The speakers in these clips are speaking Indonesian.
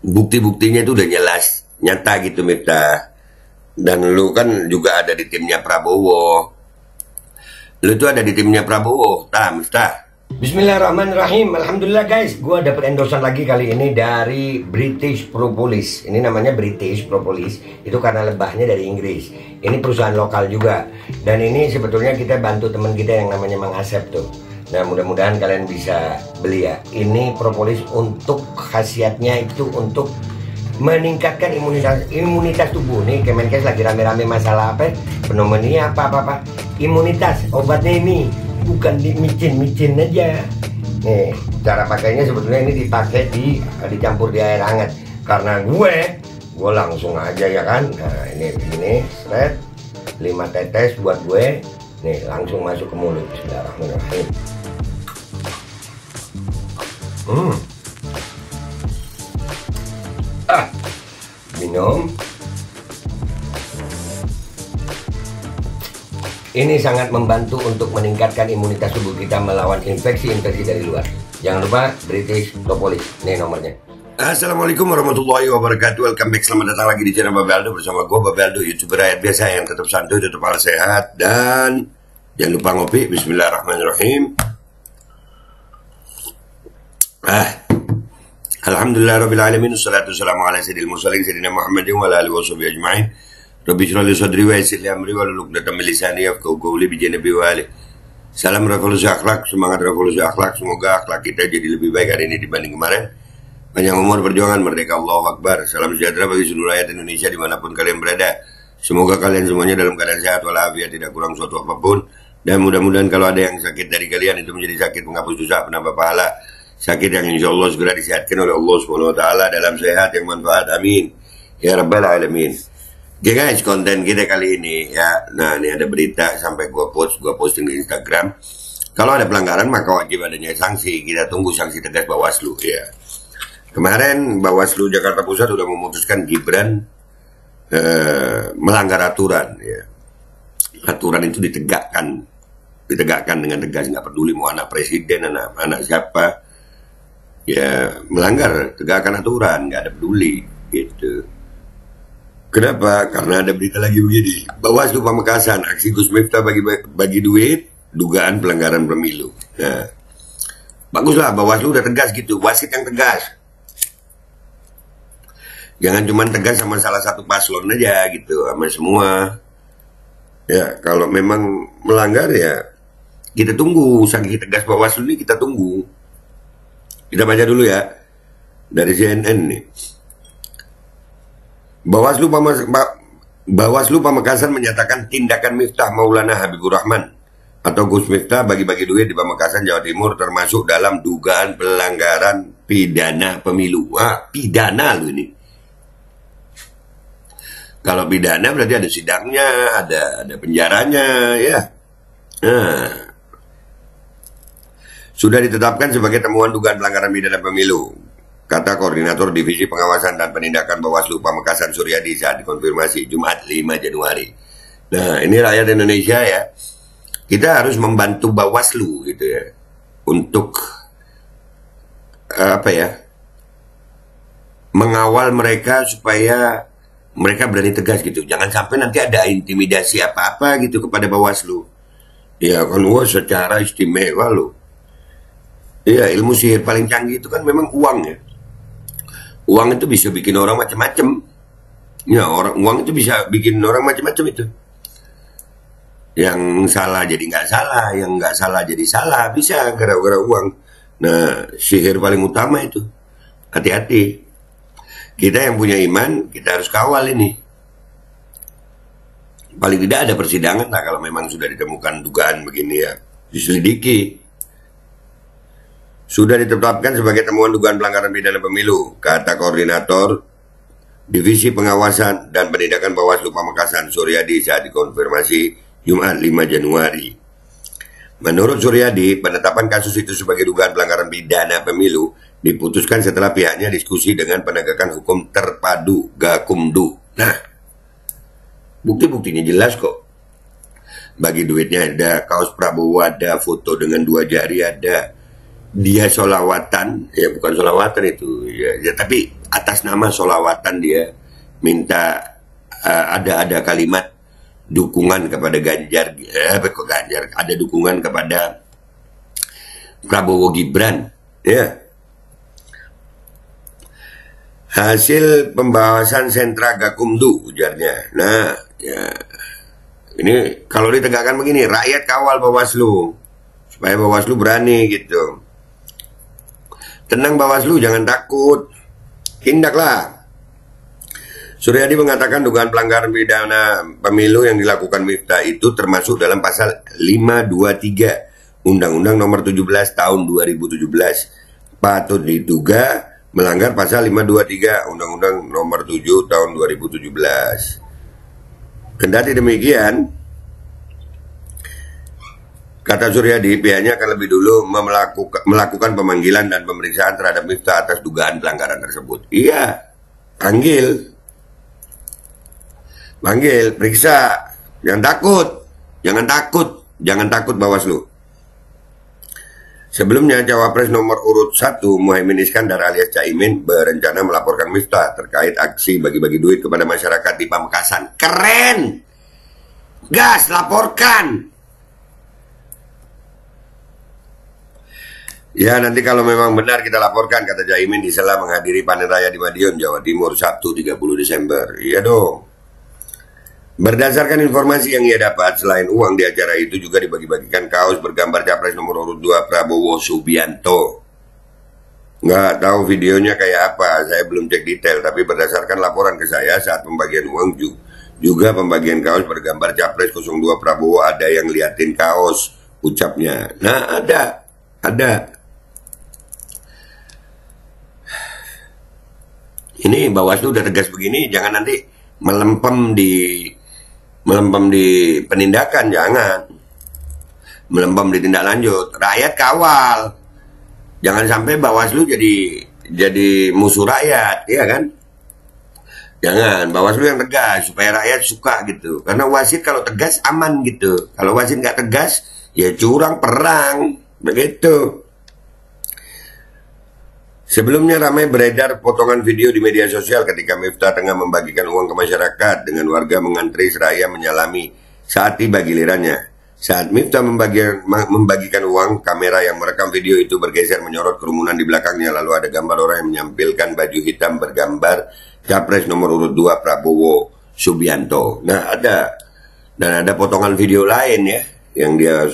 bukti-buktinya itu udah jelas, nyata gitu Miftah. Dan lu kan juga ada di timnya Prabowo. Lu tuh ada di timnya Prabowo, Miftah. Bismillahirrahmanirrahim. Alhamdulillah guys, gue dapet endorsean lagi kali ini dari British Propolis. Ini namanya British Propolis, itu karena lebahnya dari Inggris. Ini perusahaan lokal juga. Dan ini sebetulnya kita bantu teman kita yang namanya Mang Asep tuh. Nah mudah-mudahan kalian bisa beli ya. Ini propolis untuk khasiatnya itu untuk meningkatkan imunitas tubuh. Nih Kemenkes lagi rame-rame masalah apa? Pneumonia apa. Imunitas, obatnya ini bukan di micin aja. Nih cara pakainya sebetulnya ini dicampur di air hangat. Karena gue langsung aja ya kan. Nah ini begini, seret 5 tetes buat gue. Nih langsung masuk ke mulut. Bismillahirrahmanirrahim. Minum. Ini sangat membantu untuk meningkatkan imunitas tubuh kita melawan infeksi-infeksi dari luar. Jangan lupa British Propolis. Ini nomornya. Assalamualaikum warahmatullahi wabarakatuh. Welcome back, selamat datang lagi di channel Babeldo bersama gue Babeldo, YouTuber rakyat biasa yang tetap santuy, tetap harus sehat, dan jangan lupa ngopi. Bismillahirrahmanirrahim. Alhamdulillahirrabbilalamin. Wassalatu wassalamu ala sayyidil mursalin sayyidina Muhammadin wa ala alihi washabihi ajma'in. Rabbi shrah li sadri wa yassir li amri wahlul 'uqdatam min lisani yafqahu qawli bi janabi wa ali. Salam revolusi akhlak, semangat revolusi akhlak. Semoga akhlak kita jadi lebih baik hari ini dibanding kemarin. Panjang umur, perjuangan, merdeka, Allahu Akbar. Salam sejahtera bagi seluruh rakyat Indonesia dimanapun kalian berada. Semoga kalian semuanya dalam keadaan sehat walafiat, tidak kurang suatu apapun. Dan mudah-mudahan kalau ada yang sakit dari kalian itu menjadi sakit penghapus dosa, penambah pahala. Sakit yang insya Allah segera disehatkan oleh Allah Subhanahu Wa Taala dalam sehat yang manfaat. Amin ya rabbal alamin. Oke guys, konten kita kali ini ya. Nah ini ada berita sampai gua posting di Instagram. Kalau ada pelanggaran maka wajib adanya sanksi. Kita tunggu sanksi tegas Bawaslu ya. Kemarin Bawaslu Jakarta Pusat sudah memutuskan Gibran melanggar aturan ya. Aturan itu ditegakkan dengan tegas, nggak peduli mau anak presiden, anak siapa. Ya melanggar, tegakkan aturan, nggak ada peduli gitu. Kenapa? Karena ada berita lagi begini. Bawaslu Pamekasan, aksi Gus Miftah bagi duit, dugaan pelanggaran pemilu. Nah, baguslah Bawaslu udah tegas gitu, wasit yang tegas. Jangan cuma tegas sama salah satu paslon aja gitu, sama semua. Ya kalau memang melanggar ya kita tunggu sanksi tegas Bawaslu ini, kita tunggu. Kita baca dulu ya dari CNN nih. Bawaslu Pamekasan menyatakan tindakan Miftah Maulana Habibur Rahman atau Gus Miftah bagi-bagi duit di Pamekasan, Jawa Timur termasuk dalam dugaan pelanggaran pidana pemilu. Wah, pidana lu ini. Kalau pidana berarti ada sidangnya, ada penjaranya ya. Nah, sudah ditetapkan sebagai temuan dugaan pelanggaran pidana pemilu, kata Koordinator Divisi Pengawasan dan Penindakan Bawaslu Pamekasan Suryadi saat dikonfirmasi Jumat 5 Januari. Nah ini rakyat Indonesia ya, kita harus membantu Bawaslu gitu ya, untuk mengawal mereka supaya mereka berani tegas gitu. Jangan sampai nanti ada intimidasi apa-apa gitu kepada Bawaslu. Ya kan, secara istimewa loh. Iya, ilmu sihir paling canggih itu kan memang uang ya. Uang itu bisa bikin orang macam-macam. Ya, uang itu bisa bikin orang macam-macam itu. Yang salah jadi nggak salah, yang nggak salah jadi salah, bisa gara-gara uang. Nah, sihir paling utama itu. Hati-hati. Kita yang punya iman, kita harus kawal ini. Paling tidak ada persidangan lah kalau memang sudah ditemukan dugaan begini ya. Diselidiki. Sudah ditetapkan sebagai temuan dugaan pelanggaran pidana pemilu, kata Koordinator Divisi Pengawasan dan Penindakan Bawaslu Pamekasan Suryadi saat dikonfirmasi Jumat 5 Januari. Menurut Suryadi, penetapan kasus itu sebagai dugaan pelanggaran pidana pemilu diputuskan setelah pihaknya diskusi dengan penegakan hukum terpadu Gakumdu. Nah, bukti-buktinya jelas kok. Bagi duitnya ada, kaos Prabowo ada, foto dengan 2 jari ada. dia solawatan, ya bukan solawatan itu, ya tapi atas nama solawatan dia minta ada kalimat dukungan kepada Ganjar, ada dukungan kepada Prabowo Gibran, ya. Hasil pembahasan sentra Gakumdu, ujarnya. Nah, ya, ini kalau ditegakkan begini, rakyat kawal Bawaslu, supaya Bawaslu berani gitu. Tenang Bawaslu, jangan takut, tindaklah. Suryadi mengatakan dugaan pelanggaran pidana pemilu yang dilakukan Miftah itu termasuk dalam pasal 523 Undang-Undang Nomor 17 Tahun 2017. Patut diduga melanggar pasal 523 Undang-Undang Nomor 7 Tahun 2017. Kendati demikian, kata Suryadi, pihaknya akan lebih dulu melakukan pemanggilan dan pemeriksaan terhadap Miftah atas dugaan pelanggaran tersebut. Iya, panggil, periksa, jangan takut Bawaslu. Sebelumnya, Cawapres nomor urut 1 Muhaimin Iskandar alias Caimin berencana melaporkan Miftah terkait aksi bagi-bagi duit kepada masyarakat di Pamekasan. Keren! Gas, laporkan! Ya, nanti kalau memang benar kita laporkan, kata Caimin di sela menghadiri panen raya di Madiun, Jawa Timur, Sabtu 30 Desember. Iya dong. Berdasarkan informasi yang ia dapat, selain uang di acara itu juga dibagi-bagikan kaos bergambar Capres nomor urut 2 Prabowo Subianto. Nggak tahu videonya kayak apa, saya belum cek detail, tapi berdasarkan laporan ke saya saat pembagian uang juga pembagian kaos bergambar Capres 02 Prabowo, ada yang liatin kaos, ucapnya. Nah, ada. Ini Bawaslu udah tegas begini, jangan nanti melempem di penindakan, jangan melempem di tindak lanjut. Rakyat kawal, jangan sampai Bawaslu jadi musuh rakyat, ya kan? Jangan, Bawaslu yang tegas supaya rakyat suka gitu. Karena wasit kalau tegas aman gitu. Kalau wasit nggak tegas, ya curang perang, begitu. Sebelumnya ramai beredar potongan video di media sosial ketika Miftah tengah membagikan uang ke masyarakat dengan warga mengantri seraya menyalami saat tiba gilirannya. Saat Miftah membagikan uang, kamera yang merekam video itu bergeser menyorot kerumunan di belakangnya, lalu ada gambar orang yang menyampilkan baju hitam bergambar Capres nomor urut 2 Prabowo Subianto. Nah, ada potongan video lain ya yang dia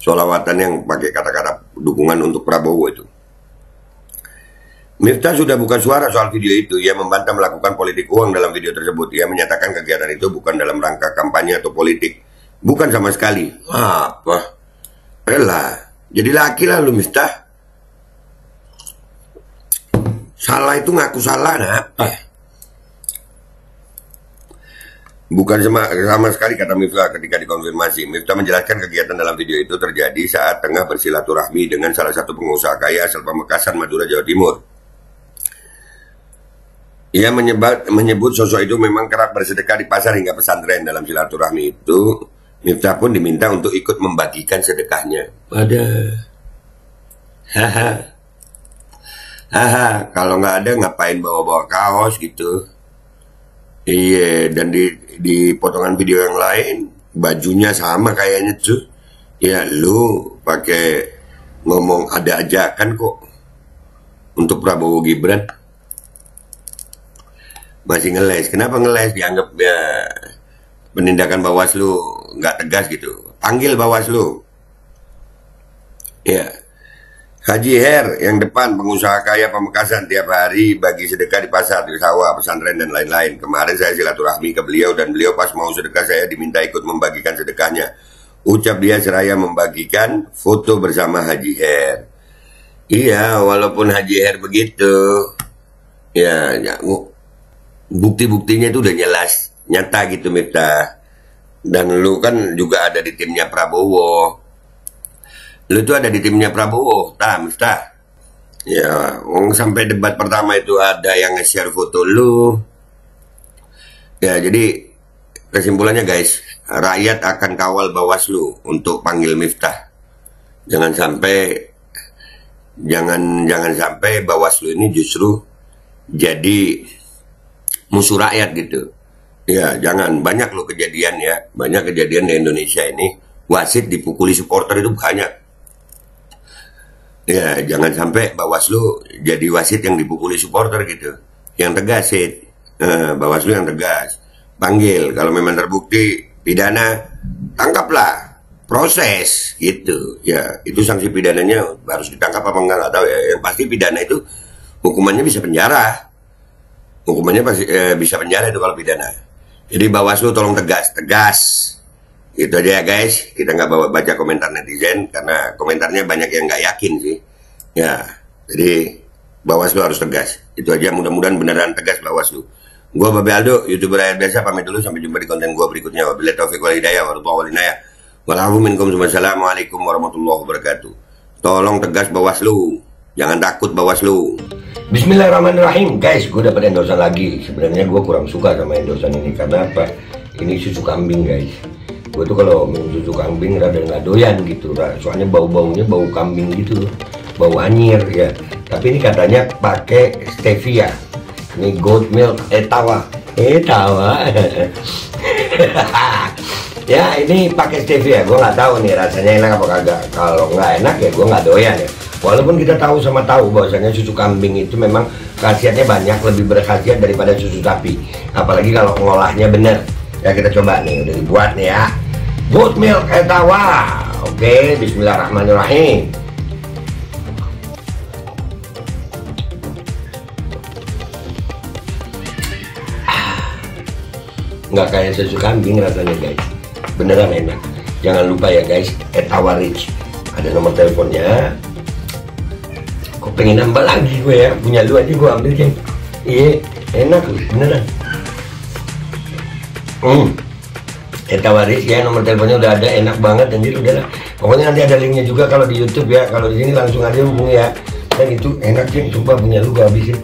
sholawatan yang pakai kata-kata dukungan untuk Prabowo itu. Miftah sudah buka suara soal video itu. Ia membantah melakukan politik uang dalam video tersebut. Ia menyatakan kegiatan itu bukan dalam rangka kampanye atau politik. Bukan sama sekali. Apa? Elah, jadi laki lah lu Miftah. Salah itu ngaku salah, apa? Bukan sama sekali, kata Miftah ketika dikonfirmasi. Miftah menjelaskan kegiatan dalam video itu terjadi saat tengah bersilaturahmi dengan salah satu pengusaha kaya asal Pamekasan, Madura, Jawa Timur. Ia menyebut sosok itu memang kerap bersedekah di pasar hingga pesantren. Dalam silaturahmi itu, Miftah pun diminta untuk ikut membagikan sedekahnya. Haha, kalau nggak ada ngapain bawa-bawa kaos gitu. Iya, dan di potongan video yang lain bajunya sama kayaknya tuh. Ya lu pakai ngomong ada ajakan kok untuk Prabowo Gibran. Masih ngeles. Kenapa ngeles? Dianggap ya penindakan Bawaslu nggak tegas gitu. Panggil Bawaslu. Ya. Haji Her yang depan, pengusaha kaya Pamekasan, tiap hari bagi sedekah di pasar, di sawah, pesantren dan lain-lain. Kemarin saya silaturahmi ke beliau dan beliau pas mau sedekah saya diminta ikut membagikan sedekahnya. Ucap dia seraya membagikan foto bersama Haji Her. Iya, walaupun Haji Her begitu, ya bukti-buktinya itu udah jelas, nyata gitu Miftah. Dan lu kan juga ada di timnya Prabowo. Lu tuh ada di timnya Prabowo, Miftah. Ya, sampai debat pertama itu ada yang nge-share foto lu. Ya, jadi kesimpulannya guys, rakyat akan kawal Bawaslu untuk panggil Miftah. Jangan sampai jangan sampai Bawaslu ini justru jadi musuh rakyat gitu. Ya, jangan. Banyak loh kejadian ya. Banyak kejadian di Indonesia ini wasit dipukuli supporter itu banyak. Ya, jangan sampai Bawaslu jadi wasit yang dipukuli supporter gitu. Yang tegas sih, Bawaslu yang tegas. Panggil, kalau memang terbukti pidana, tangkaplah, proses gitu. Ya, itu sanksi pidananya harus ditangkap apa enggak tahu ya. Yang pasti pidana itu hukumannya bisa penjara. Hukumannya pasti bisa penjara itu kalau pidana. Jadi Bawaslu tolong tegas. Itu aja ya guys, kita nggak baca komentar netizen karena komentarnya banyak yang nggak yakin sih. Ya, jadi Bawaslu harus tegas. Itu aja, mudah-mudahan beneran tegas Bawaslu. Gua Babe Aldo, YouTuber rakyat biasa, pamit dulu, sampai jumpa di konten gua berikutnya. Wabillahi taufiq wal hidayah, wassalamualaikum warahmatullahi wabarakatuh. Tolong tegas Bawaslu, jangan takut Bawaslu. Bismillahirrahmanirrahim. Guys, gue dapat endosan lagi. Sebenarnya gue kurang suka sama endosan ini karena apa? Ini susu kambing guys. Gue tuh kalau minum susu kambing rada nggak doyan gitu, soalnya bau-baunya bau kambing gitu, bau anyir ya. Tapi ini katanya pakai stevia. Ini goat milk etawa. Ya ini pakai stevia. Gue nggak tahu nih rasanya enak apa kagak. Kalau nggak enak ya gue nggak doyan ya. Walaupun kita tahu bahwasanya susu kambing itu memang khasiatnya banyak, lebih berkhasiat daripada susu sapi. Apalagi kalau ngolahnya bener. Ya kita coba nih, udah dibuat nih ya. Goat milk etawa. Oke, bismillahirrahmanirrahim. Nggak kayak susu kambing rasanya guys. Beneran enak. Jangan lupa ya guys, Etawa Rich. Ada nomor teleponnya. Kok pengen nambah lagi gue ya, punya lu aja gue ambil kan. Iya, enak beneran. Etawa Rich ya, nomor teleponnya udah ada, enak banget anjir, udahlah. Pokoknya nanti ada linknya juga kalau di YouTube ya, kalau di sini langsung aja hubungi ya. Dan itu enak sih, sumpah punya lu gue habisin.